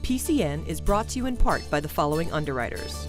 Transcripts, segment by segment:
PCN is brought to you in part by the following underwriters.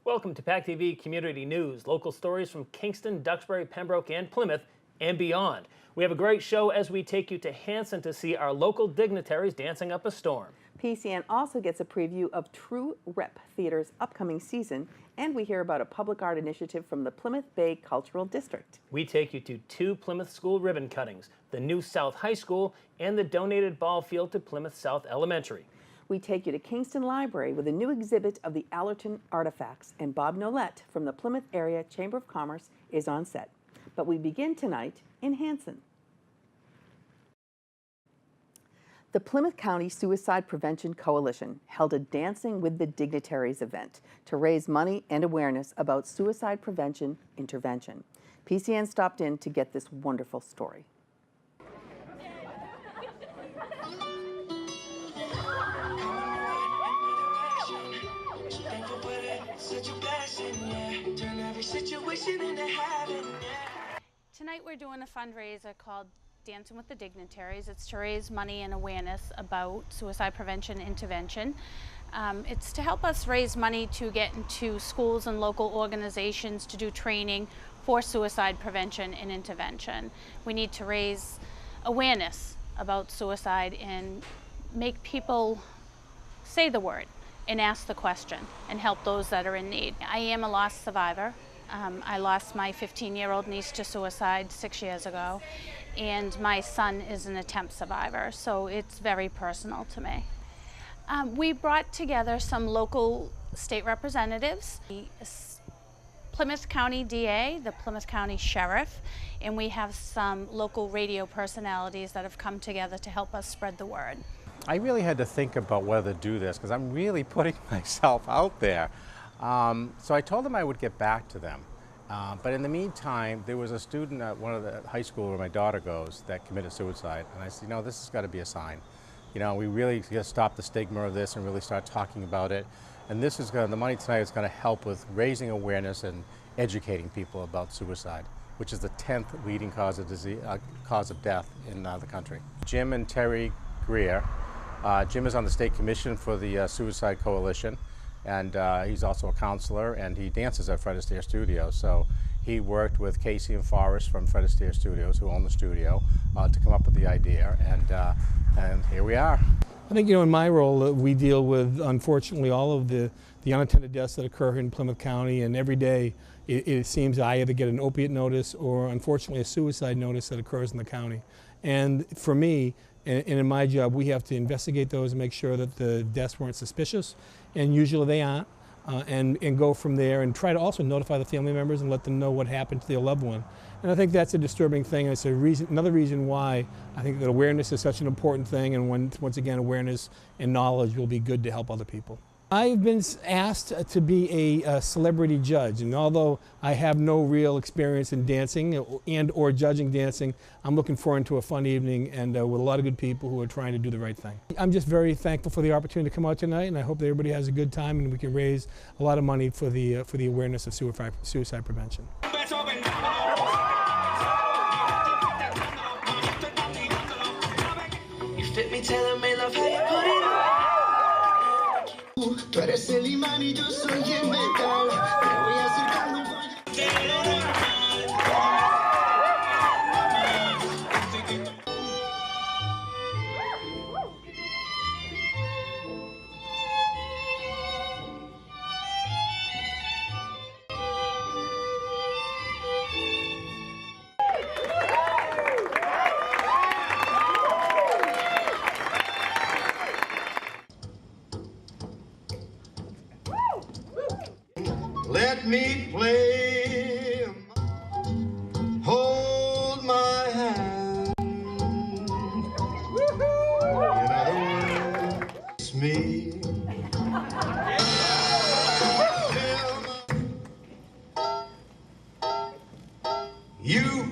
Welcome to PACTV Community News, local stories from Kingston, Duxbury, Pembroke, and Plymouth, and beyond. We have a great show as we take you to Hanson to see our local dignitaries dancing up a storm. PCN also gets a preview of True Rep Theater's upcoming season, and we hear about a public art initiative from the Plymouth Bay Cultural District. We take you to 2 Plymouth School ribbon cuttings, the new South High School, and the donated ball field to Plymouth South Elementary. We take you to Kingston Library with a new exhibit of the Allerton artifacts, and Bob Nolette from the Plymouth Area Chamber of Commerce is on set. But we begin tonight in Hanson. The Plymouth County Suicide Prevention Coalition held a Dancing with the Dignitaries event to raise money and awareness about suicide prevention intervention. PCN stopped in to get this wonderful story. Tonight we're doing a fundraiser called Dancing with the Dignitaries. It's to raise money and awareness about suicide prevention intervention. It's to help us raise money to get into schools and local organizations to do training for suicide prevention and intervention. We need to raise awareness about suicide and make people say the word and ask the question and help those that are in need. I am a lost survivor. I lost my 15-year-old niece to suicide 6 years ago, and my son is an attempt survivor, so it's very personal to me. We brought together some local state representatives, the Plymouth County DA, the Plymouth County Sheriff, and we have some local radio personalities that have come together to help us spread the word. I really had to think about whether to do this because I'm really putting myself out there. So I told them I would get back to them. But in the meantime, there was a student at one of the high school where my daughter goes that committed suicide. And I said, you know, this has got to be a sign. You know, we really got to stop the stigma of this and really start talking about it. And this is the money tonight is going to help with raising awareness and educating people about suicide, which is the 10th leading cause of death in the country. Jim and Terry Greer. Jim is on the state commission for the Suicide Coalition. And he's also a counselor, and he dances at Fred Astaire Studios. So he worked with Casey and Forrest from Fred Astaire Studios, who own the studio, to come up with the idea, and here we are. I think, you know, in my role, we deal with, unfortunately, all of the unattended deaths that occur in Plymouth County, and every day it seems I either get an opiate notice or, unfortunately, a suicide notice that occurs in the county. And for me, and in my job, we have to investigate those and make sure that the deaths weren't suspicious, and usually they aren't, and go from there and try to also notify the family members and let them know what happened to their loved one. And I think that's a disturbing thing. It's another reason why I think that awareness is such an important thing, and once again, awareness and knowledge will be good to help other people. I've been asked to be a celebrity judge, and although I have no real experience in dancing or judging dancing, I'm looking forward to a fun evening and with a lot of good people who are trying to do the right thing. I'm just very thankful for the opportunity to come out tonight, and I hope that everybody has a good time and we can raise a lot of money for the awareness of suicide prevention. You fit me, tailor made, love how you put it on. Tú eres el imán y yo soy el metal. Me voy acercando. Let me play, hold my hand. In other words, it's me. You.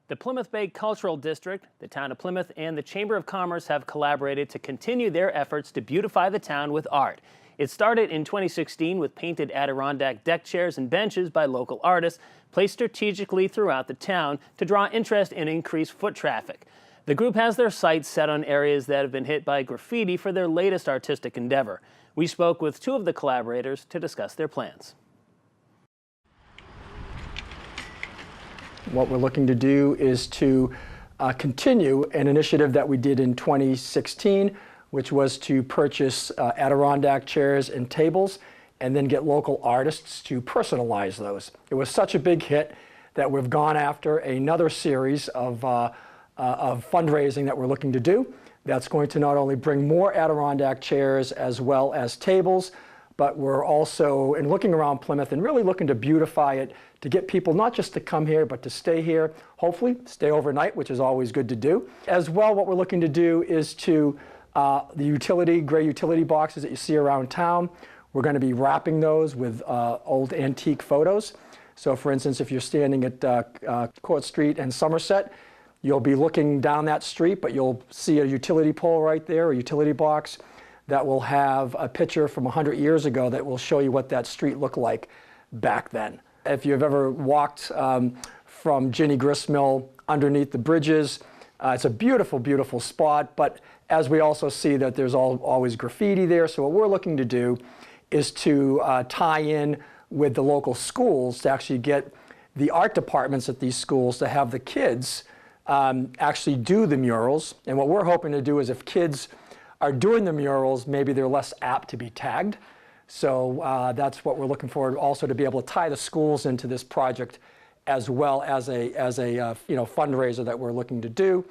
The Plymouth Bay Cultural District, the Town of Plymouth, and the Chamber of Commerce have collaborated to continue their efforts to beautify the town with art. It started in 2016 with painted Adirondack deck chairs and benches by local artists placed strategically throughout the town to draw interest and increase foot traffic. The group has their sights set on areas that have been hit by graffiti for their latest artistic endeavor. We spoke with two of the collaborators to discuss their plans. What we're looking to do is to continue an initiative that we did in 2016, which was to purchase Adirondack chairs and tables and then get local artists to personalize those. It was such a big hit that we've gone after another series of fundraising that we're looking to do. That's going to not only bring more Adirondack chairs as well as tables, but we're also looking around Plymouth and really looking to beautify it to get people not just to come here, but to stay here, hopefully stay overnight, which is always good to do. As well, what we're looking to do is to the gray utility boxes that you see around town, we're going to be wrapping those with old antique photos. So for instance, if you're standing at Court Street and Somerset, you'll be looking down that street, but you'll see a utility pole right there, a utility box that will have a picture from 100 years ago that will show you what that street looked like back then. If you've ever walked from Ginny Gristmill underneath the bridges, it's a beautiful, beautiful spot, but as we also see that there's always graffiti there, so what we're looking to do is to tie in with the local schools to actually get the art departments at these schools to have the kids actually do the murals. And what we're hoping to do is if kids are doing the murals, maybe they're less apt to be tagged. So that's what we're looking for, also to be able to tie the schools into this project as well as a fundraiser that we're looking to do.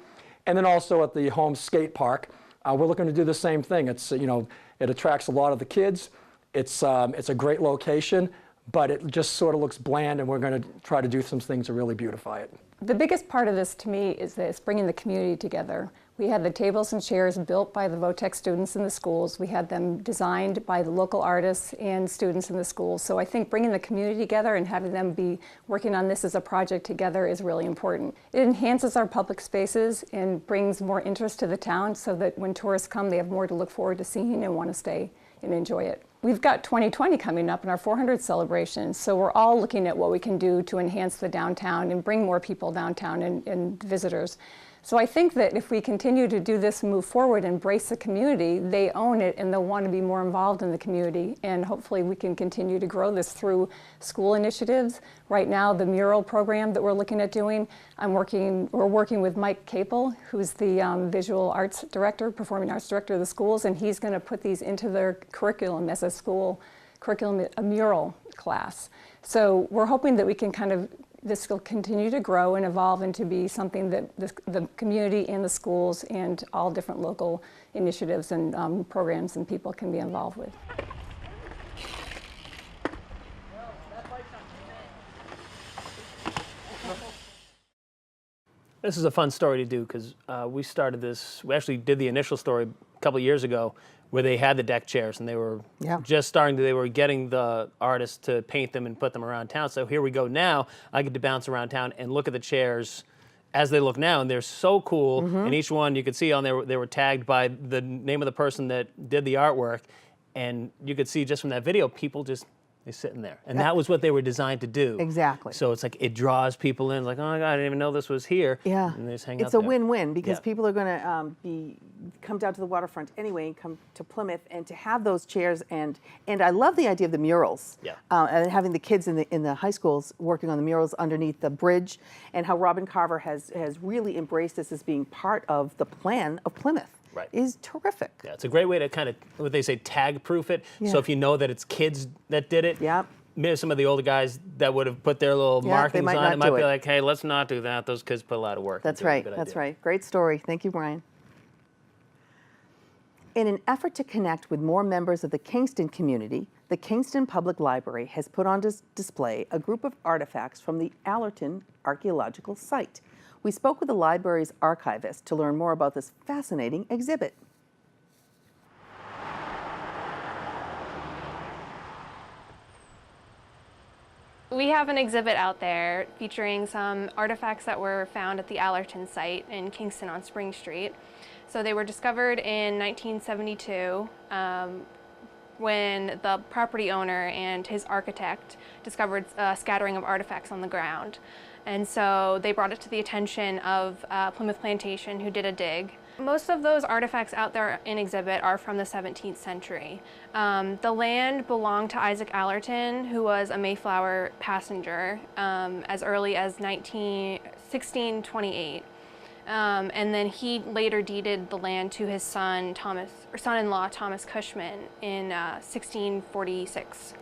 And then also at the home skate park, we're looking to do the same thing. It's it attracts a lot of the kids. It's a great location, but it just sort of looks bland, and we're going to try to do some things to really beautify it. The biggest part of this to me is that it's bringing the community together. We had the tables and chairs built by the VOTEC students in the schools. We had them designed by the local artists and students in the schools. So I think bringing the community together and having them be working on this as a project together is really important. It enhances our public spaces and brings more interest to the town so that when tourists come, they have more to look forward to seeing and want to stay and enjoy it. We've got 2020 coming up in our 400th celebration, so we're all looking at what we can do to enhance the downtown and bring more people downtown and visitors. So I think that if we continue to do this and move forward, embrace the community, they own it and they'll want to be more involved in the community. And hopefully we can continue to grow this through school initiatives. Right now, the mural program that we're looking at doing, we're working with Mike Capel, who's the visual arts director, performing arts director of the schools, and he's going to put these into their curriculum as a school curriculum, a mural class. So we're hoping that we can this will continue to grow and evolve into be something that the community and the schools and all different local initiatives and programs and people can be involved with. This is a fun story to do because we actually did the initial story a couple of years ago where they had the deck chairs and they were they were getting the artists to paint them and put them around town. So here we go now. I get to bounce around town and look at the chairs as they look now, and they're so cool. And each one you could see on there, they were tagged by the name of the person that did the artwork, and you could see just from that video, people just they're sitting there, and that was what they were designed to do. Exactly. So it's like it draws people in. Like, oh my God, I didn't even know this was here. Yeah, and they just hang it's out a there. win-win because Yeah. people are going to come down to the waterfront anyway and come to Plymouth, and to have those chairs, and I love the idea of the murals. Yeah. And having the kids in the high schools working on the murals underneath the bridge, and how Robin Carver has really embraced this as being part of the plan of Plymouth. Right. Is terrific. Yeah, it's a great way to kind of, what they say, tag-proof it. Yeah. So if you know that it's kids that did it, Yep. maybe some of the older guys that would have put their little Yeah, markings they might on not it might do be it. like, hey, let's not do that. Those kids put a lot of work. That's into it. right. Good That's idea. right. Great story. Thank you, Brian. In an effort to connect with more members of the Kingston community, the Kingston Public Library has put on display a group of artifacts from the Allerton Archaeological Site. We spoke with the library's archivist to learn more about this fascinating exhibit. We have an exhibit out there featuring some artifacts that were found at the Allerton site in Kingston on Spring Street. So they were discovered in 1972 when the property owner and his architect discovered a scattering of artifacts on the ground. And so they brought it to the attention of Plymouth Plantation, who did a dig. Most of those artifacts out there in exhibit are from the 17th century. The land belonged to Isaac Allerton, who was a Mayflower passenger as early as 1628. And then he later deeded the land to his son-in-law Thomas Cushman in 1646.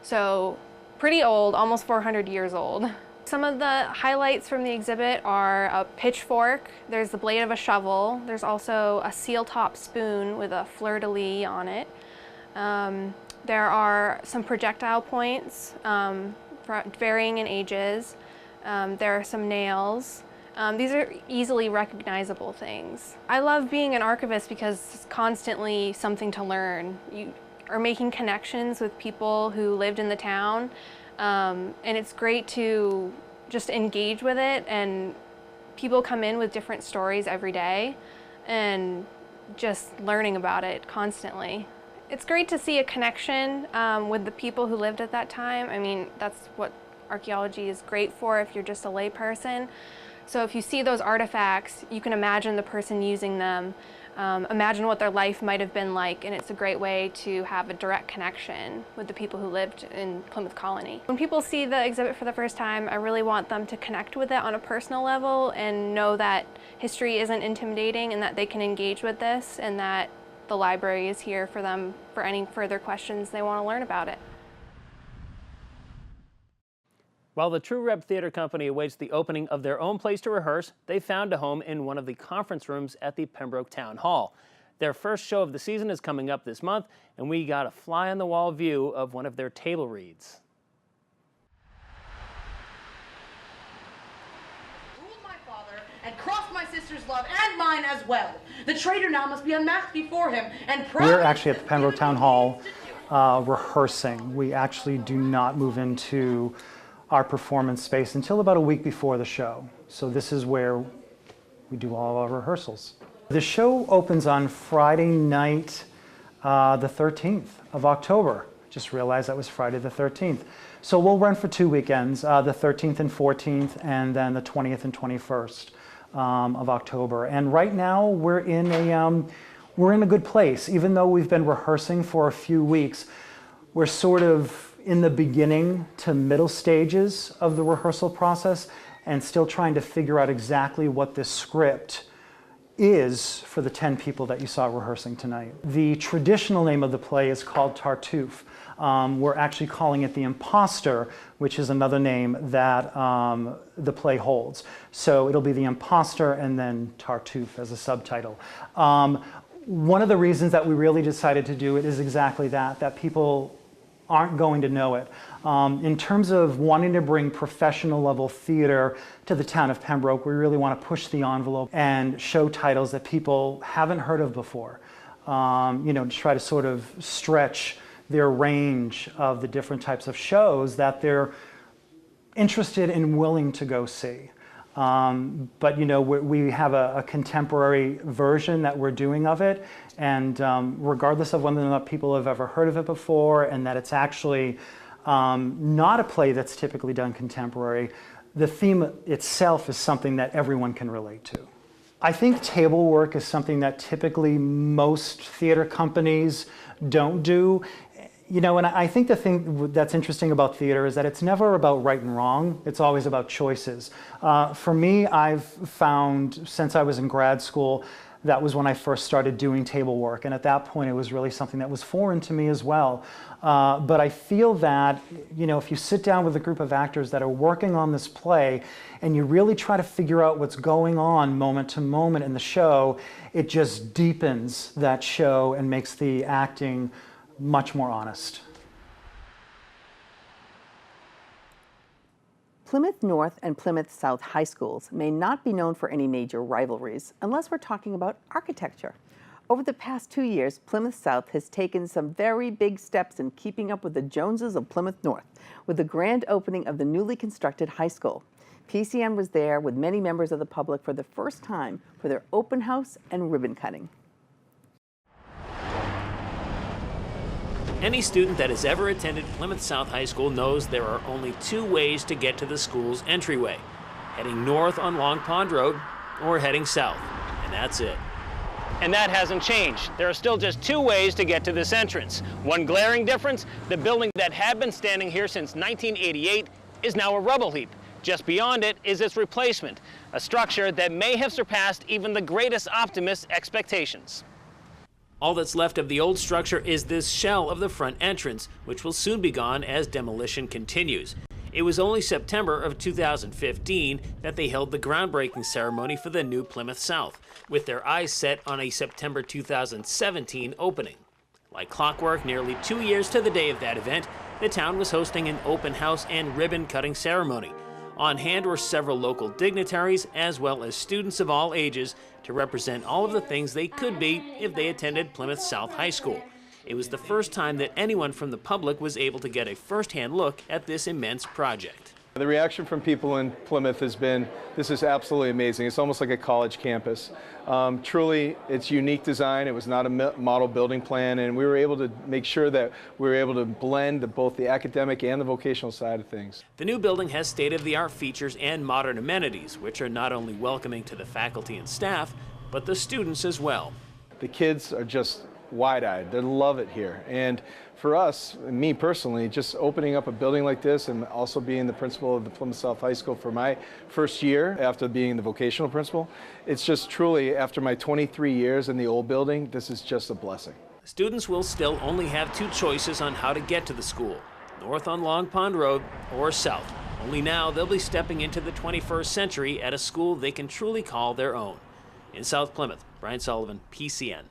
So pretty old, almost 400 years old. Some of the highlights from the exhibit are a pitchfork, there's the blade of a shovel, there's also a seal-top spoon with a fleur-de-lis on it. There are some projectile points varying in ages. There are some nails. These are easily recognizable things. I love being an archivist because it's constantly something to learn. You are making connections with people who lived in the town. And it's great to just engage with it, and people come in with different stories every day and just learning about it constantly. It's great to see a connection with the people who lived at that time. I mean, that's what archaeology is great for if you're just a lay person. So if you see those artifacts, you can imagine the person using them, imagine what their life might have been like, and it's a great way to have a direct connection with the people who lived in Plymouth Colony. When people see the exhibit for the first time, I really want them to connect with it on a personal level and know that history isn't intimidating and that they can engage with this, and that the library is here for them for any further questions they want to learn about it. While the True Rep Theater Company awaits the opening of their own place to rehearse, they found a home in one of the conference rooms at the Pembroke Town Hall. Their first show of the season is coming up this month, and we got a fly-on-the-wall view of one of their table reads. Ruled my father and crossed my sister's love and mine as well. The traitor now must be unmasked before him and We're actually at the Pembroke Town Hall rehearsing. We actually do not move into our performance space until about a week before the show. So this is where we do all of our rehearsals. The show opens on Friday night, the 13th of October. Just realized that was Friday the 13th. So we'll run for 2 weekends, the 13th and 14th, and then the 20th and 21st of October. And right now we're in a good place. Even though we've been rehearsing for a few weeks, we're sort of in the beginning to middle stages of the rehearsal process and still trying to figure out exactly what this script is for the 10 people that you saw rehearsing tonight. The traditional name of the play is called Tartuffe. We're actually calling it The Imposter, which is another name that the play holds. So it'll be The Imposter and then Tartuffe as a subtitle. One of the reasons that we really decided to do it is exactly that people aren't going to know it. In terms of wanting to bring professional level theater to the town of Pembroke, we really want to push the envelope and show titles that people haven't heard of before. To try to sort of stretch their range of the different types of shows that they're interested and willing to go see. But you know, we have a contemporary version that we're doing of it, and regardless of whether or not people have ever heard of it before, and that it's actually not a play that's typically done contemporary, the theme itself is something that everyone can relate to. I think table work is something that typically most theater companies don't do. You know, and I think the thing that's interesting about theater is that it's never about right and wrong. It's always about choices. For me, I've found since I was in grad school, that was when I first started doing table work. And at that point, it was really something that was foreign to me as well. But I feel that, you know, if you sit down with a group of actors that are working on this play and you really try to figure out what's going on moment to moment in the show, it just deepens that show and makes the acting much more honest. Plymouth North and Plymouth South high schools may not be known for any major rivalries unless we're talking about architecture. Over the past 2 years, Plymouth South has taken some very big steps in keeping up with the Joneses of Plymouth North with the grand opening of the newly constructed high school. PCN was there with many members of the public for the first time for their open house and ribbon cutting. Any student that has ever attended Plymouth South High School knows there are only 2 ways to get to the school's entryway: heading north on Long Pond Road or heading south, and that's it. And that hasn't changed. There are still just 2 ways to get to this entrance. One glaring difference: the building that had been standing here since 1988 is now a rubble heap. Just beyond it is its replacement, a structure that may have surpassed even the greatest optimist's expectations. All that's left of the old structure is this shell of the front entrance, which will soon be gone as demolition continues. It was only September of 2015 that they held the groundbreaking ceremony for the new Plymouth South, with their eyes set on a September 2017 opening. Like clockwork, nearly 2 years to the day of that event, the town was hosting an open house and ribbon-cutting ceremony. On hand were several local dignitaries, as well as students of all ages, to represent all of the things they could be if they attended Plymouth South High School. It was the first time that anyone from the public was able to get a first-hand look at this immense project. The reaction from people in Plymouth has been, this is absolutely amazing. It's almost like a college campus. Truly, it's unique design. It was not a model building plan, and we were able to make sure that we were able to blend both the academic and the vocational side of things. The new building has state-of-the-art features and modern amenities, which are not only welcoming to the faculty and staff, but the students as well. The kids are just wide-eyed. They love it here. And for us, me personally, just opening up a building like this and also being the principal of the Plymouth South High School for my first year after being the vocational principal, it's just truly, after my 23 years in the old building, this is just a blessing. Students will still only have 2 choices on how to get to the school: north on Long Pond Road or south. Only now they'll be stepping into the 21st century at a school they can truly call their own. In South Plymouth, Brian Sullivan, PCN.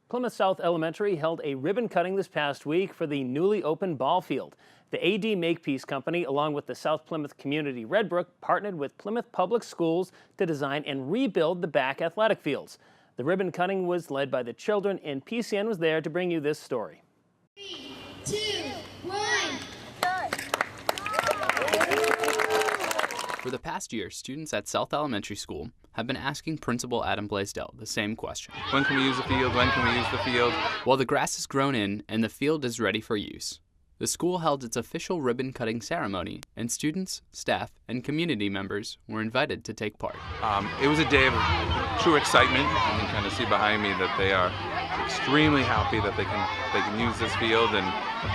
Plymouth South Elementary held a ribbon cutting this past week for the newly opened ball field. The AD Makepeace Company, along with the South Plymouth Community Redbrook, partnered with Plymouth Public Schools to design and rebuild the back athletic fields. The ribbon cutting was led by the children, and PCN was there to bring you this story. 3, 2, 1. For the past year, students at South Elementary School have been asking Principal Adam Blaisdell the same question. When can we use the field? When can we use the field? While the grass is grown in and the field is ready for use, the school held its official ribbon-cutting ceremony, and students, staff, and community members were invited to take part. It was a day of true excitement. You can kind of see behind me that they are extremely happy that they can use this field, and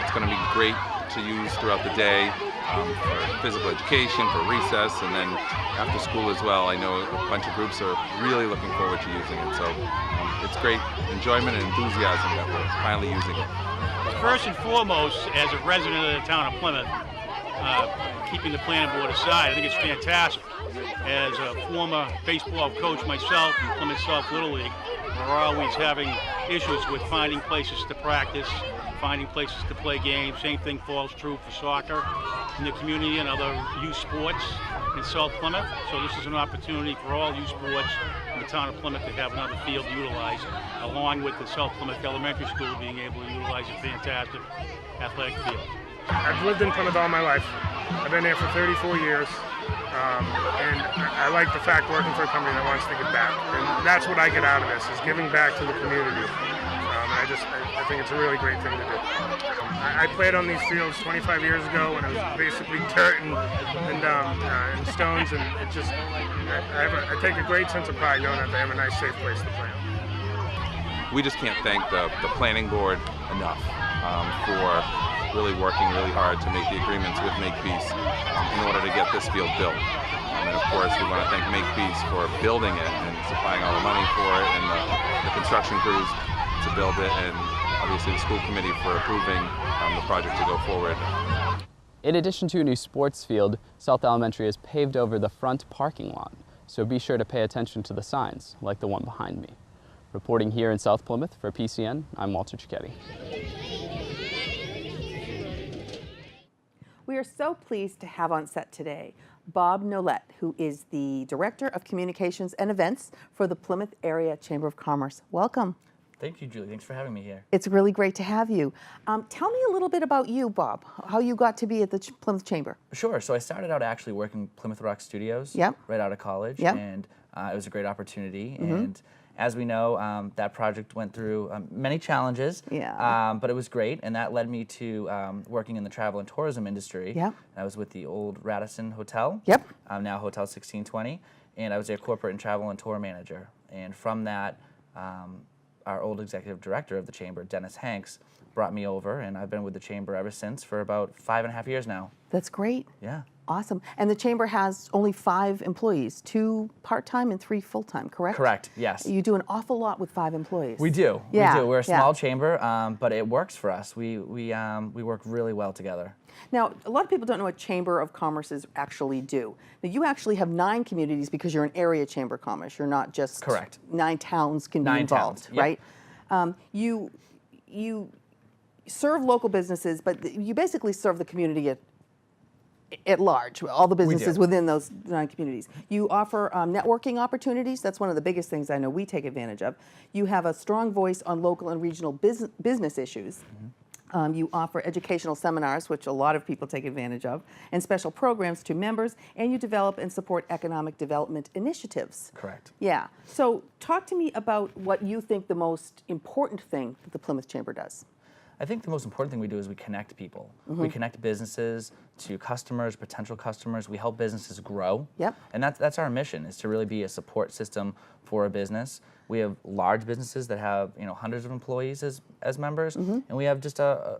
it's going to be great to use throughout the day for physical education, for recess, and then after school as well. I know a bunch of groups are really looking forward to using it, so it's great enjoyment and enthusiasm that we're finally using it. First and foremost, as a resident of the town of Plymouth, keeping the planning board aside, I think it's fantastic. As a former baseball coach myself in Plymouth South Little League, we're always having issues with finding places to practice, finding places to play games. Same thing falls true for soccer in the community and other youth sports in South Plymouth. So this is an opportunity for all youth sports in the town of Plymouth to have another field utilized, along with the South Plymouth Elementary School being able to utilize a fantastic athletic field. I've lived in Plymouth all my life. I've been here for 34 years, and I like the fact working for a company that wants to give back. And that's what I get out of this, is giving back to the community. I think it's a really great thing to do. I played on these fields 25 years ago when it was basically dirt and stones, and it just, I take a great sense of pride knowing that they have a nice, safe place to play. We just can't thank the planning board enough for really working really hard to make the agreements with Makepeace in order to get this field built. And of course, we want to thank Makepeace for building it and supplying all the money for it, and the construction crews to build it, and obviously the school committee for approving the project to go forward. In addition to a new sports field, South Elementary has paved over the front parking lot, so be sure to pay attention to the signs, like the one behind me. Reporting here in South Plymouth for PCN, I'm Walter Cicchetti. We are so pleased to have on set today Bob Nolette, who is the Director of Communications and Events for the Plymouth Area Chamber of Commerce. Welcome. Thank you, Julie. Thanks for having me here. It's really great to have you. Tell me a little bit about you, Bob, how you got to be at the Plymouth Chamber. Sure. So I started out actually working Plymouth Rock Studios right out of college, and it was a great opportunity. And as we know, that project went through many challenges, but it was great, and that led me to working in the travel and tourism industry. I was with the old Radisson Hotel, now Hotel 1620, and I was their corporate and travel and tour manager. And from that, our old executive director of the chamber, Dennis Hanks, brought me over, and I've been with the chamber ever since for about 5.5 years now. That's great. Yeah. Awesome. And the chamber has only 5 employees, 2 part-time and 3 full-time, correct? Correct, yes. You do an awful lot with 5 employees. We do. Yeah. We do. We're a small chamber, but it works for us. We work really well together. Now, a lot of people don't know what Chamber of Commerces actually do. Now, you actually have 9 communities because you're an area Chamber of Commerce. You're not just 9 towns can be involved, right? You serve local businesses, but you basically serve the community at large, all the businesses within those 9 communities. You offer networking opportunities. That's one of the biggest things I know we take advantage of. You have a strong voice on local and regional business issues. You offer educational seminars, which a lot of people take advantage of, and special programs to members, and you develop and support economic development initiatives. Correct. Yeah. So talk to me about what you think the most important thing that the Plymouth Chamber does. I think the most important thing we do is we connect people. We connect businesses to customers, potential customers. We help businesses grow. And that's our mission, is to really be a support system for a business. We have large businesses that have hundreds of employees as members, and we have just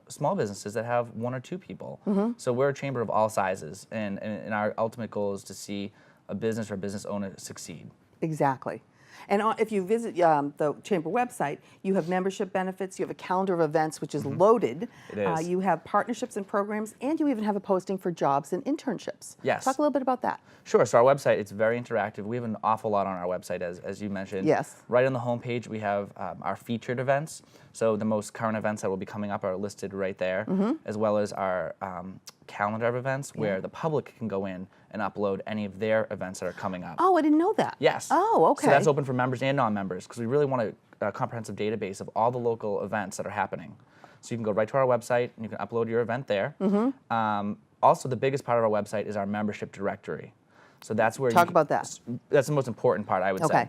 small businesses that have 1 or 2 people. So we're a chamber of all sizes, and our ultimate goal is to see a business or a business owner succeed. Exactly. And if you visit the Chamber website, you have membership benefits, you have a calendar of events, which is loaded. It is. You have partnerships and programs, and you even have a posting for jobs and internships. Yes. Talk a little bit about that. Sure. So our website, it's very interactive. We have an awful lot on our website, as you mentioned. Yes. Right on the homepage, we have our featured events. So the most current events that will be coming up are listed right there, as well as our calendar of events where the public can go in and upload any of their events that are coming up. Oh, I didn't know that. Yes. Oh, okay. So that's open for members and non-members, because we really want a comprehensive database of all the local events that are happening. So you can go right to our website and you can upload your event there. Also, the biggest part of our website is our membership directory. So that's where Talk about that. That's the most important part, I would say.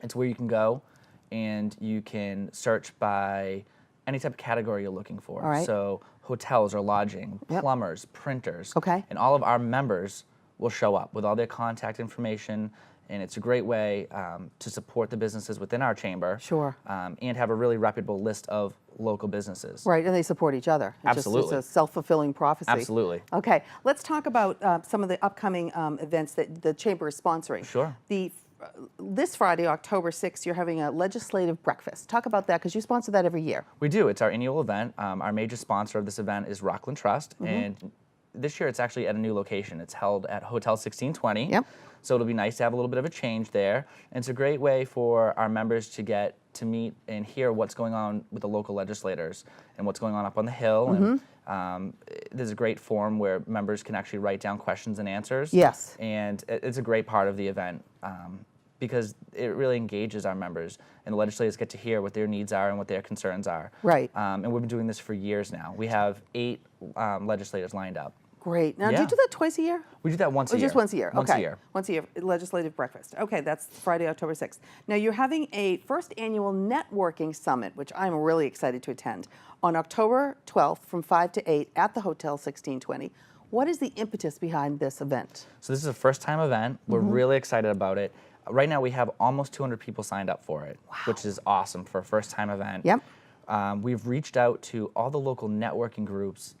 It's where you can go and you can search by any type of category you're looking for. All right. So hotels or lodging, plumbers, printers, and all of our members will show up with all their contact information, and it's a great way to support the businesses within our chamber. And have a really reputable list of local businesses. Right, and they support each other. Absolutely. It's a self-fulfilling prophecy. Absolutely. Okay, let's talk about some of the upcoming events that the Chamber is sponsoring. Sure. This Friday, October 6th, you're having a legislative breakfast. Talk about that, because you sponsor that every year. We do. It's our annual event. Our major sponsor of this event is Rockland Trust, and this year it's actually at a new location. It's held at Hotel 1620. So it'll be nice to have a little bit of a change there. And it's a great way for our members to get to meet and hear what's going on with the local legislators and what's going on up on the Hill. And there's a great forum where members can actually write down questions and answers. And it's a great part of the event. because it really engages our members, and the legislators get to hear what their needs are and what their concerns are. Right. And we've been doing this for years now. We have 8 legislators lined up. Great. Now, do you do that twice a year? We do that once a Or year. just once a year? Once okay. a year. Once a year, legislative breakfast. Okay, that's Friday, October 6th. Now, you're having a first annual networking summit, which I'm really excited to attend, on October 12th from 5 to 8 at the Hotel 1620. What is the impetus behind this event? So this is a first-time event. We're really excited about it. Right now, we have almost 200 people signed up for it, which is awesome for a first-time event. Yep. We've reached out to all the local networking groups,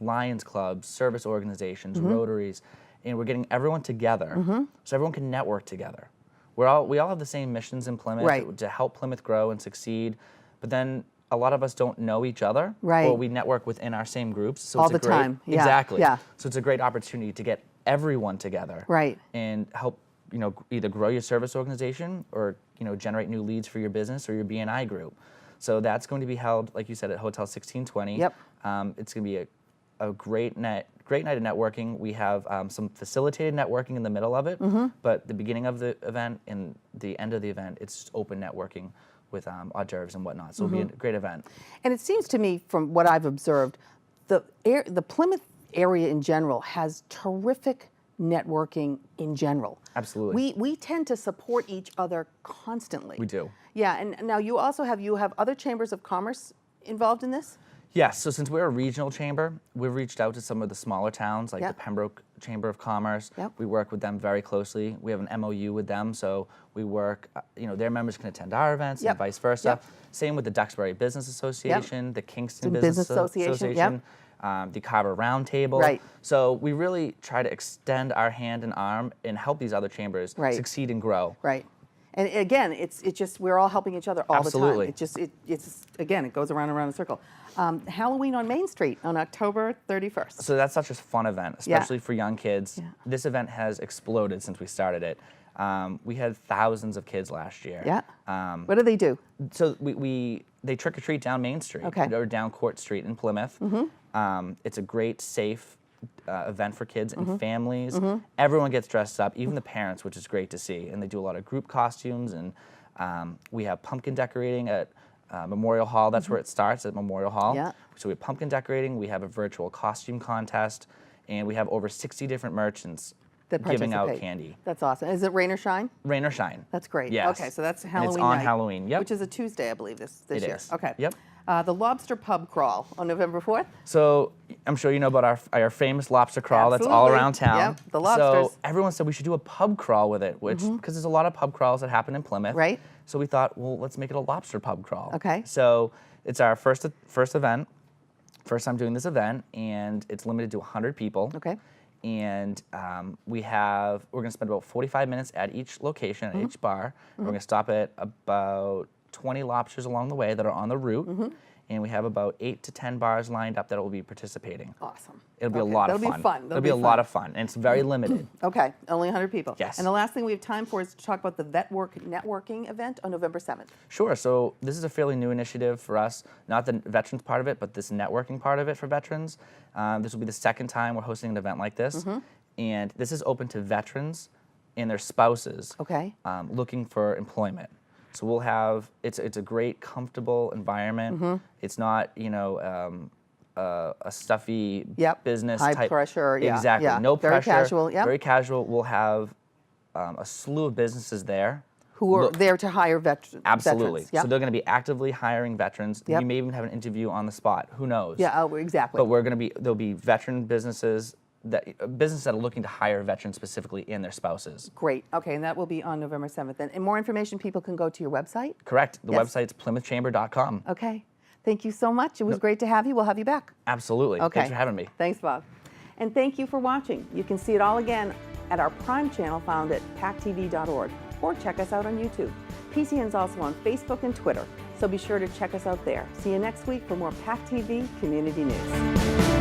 Lions clubs, service organizations, Rotaries, and we're getting everyone together so everyone can network together. We all have the same missions in Plymouth to help Plymouth grow and succeed, but then a lot of us don't know each other, or we network within our same groups. So All it's a the great, time. Yeah. Exactly. Yeah. So it's a great opportunity to get everyone together, and help either grow your service organization or generate new leads for your business or your BNI group. So that's going to be held, like you said, at Hotel 1620. Yep. It's going to be a great night of networking. We have some facilitated networking in the middle of it, but the beginning of the event and the end of the event, it's just open networking with hors d'oeuvres and whatnot. So it'll be a great event. And it seems to me, from what I've observed, the Plymouth area in general has terrific networking in general. Absolutely. We tend to support each other constantly. We do. Yeah, and now you also have other chambers of commerce involved in this? Yes, so since we're a regional chamber, we've reached out to some of the smaller towns, like the Pembroke Chamber of Commerce. We work with them very closely. We have an MOU with them, so we work, their members can attend our events and vice versa. Same with the Duxbury Business Association, the Kingston Business Association, the Carver Roundtable. So we really try to extend our hand and arm and help these other chambers succeed and grow. Right. And again, it's just we're all helping each other all the time. It's again, it goes around and around in a circle. Halloween on Main Street on October 31st. So that's such a fun event, especially for young kids. This event has exploded since we started it. We had thousands of kids last year. What do they do? So they trick or treat down Main Street or down Court Street in Plymouth. It's a great, safe event for kids and families. Everyone gets dressed up, even the parents, which is great to see. And they do a lot of group costumes, and we have pumpkin decorating at Memorial Hall. That's where it starts, at Memorial Hall. So we have pumpkin decorating, we have a virtual costume contest, and we have over 60 different merchants giving out candy. That's awesome. Is it rain or shine? Rain or shine. That's great. Yes. Okay, so that's Halloween and it's on night, Halloween, which is a Tuesday, I believe, this year. It is. Okay. Yep. The Lobster Pub Crawl on November 4th. So I'm sure you know about our famous lobster crawl that's all around town. Yep, the lobsters. So everyone said we should do a pub crawl with it, which because there's a lot of pub crawls that happen in Plymouth. Right. So we thought, well, let's make it a lobster pub crawl. Okay. So it's our first event, first time doing this event, and it's limited to 100 people. Okay. And we're going to spend about 45 minutes at each location, at each bar. We're going to stop at about 20 lobsters along the way that are on the route. And we have about 8 to 10 bars lined up that will be participating. Awesome. It'll be a lot of fun. That'll be fun. It'll be a lot of fun, and it's very limited. Okay, only 100 people. Yes. And the last thing we have time for is to talk about the networking event on November 7th. Sure. So this is a fairly new initiative for us, not the veterans part of it, but this networking part of it for veterans. This will be the second time we're hosting an event like this. And this is open to veterans and their spouses looking for employment. So we'll have, it's a great, comfortable environment. It's not, a stuffy business high type. pressure. Exactly. Yeah. No Very pressure. casual. Yeah. Very casual. We'll have a slew of businesses there. Who are there to hire veterans. Absolutely. Veterans. Yep. So they're going to be actively hiring veterans. Yep. You may even have an interview on the spot. Who knows? Yeah. Oh, exactly. But there'll be veteran businesses that are looking to hire veterans specifically and their spouses. Great. Okay, and that will be on November 7th. And more information, people can go to your website? Correct. The website's plymouthchamber.com. Okay. Thank you so much. It was great to have you. We'll have you back. Absolutely. Okay. Thanks for having me. Thanks, Bob. And thank you for watching. You can see it all again at our Prime channel found at PACTV.org, or check us out on YouTube. PCN is also on Facebook and Twitter, so be sure to check us out there. See you next week for more PACTV Community News.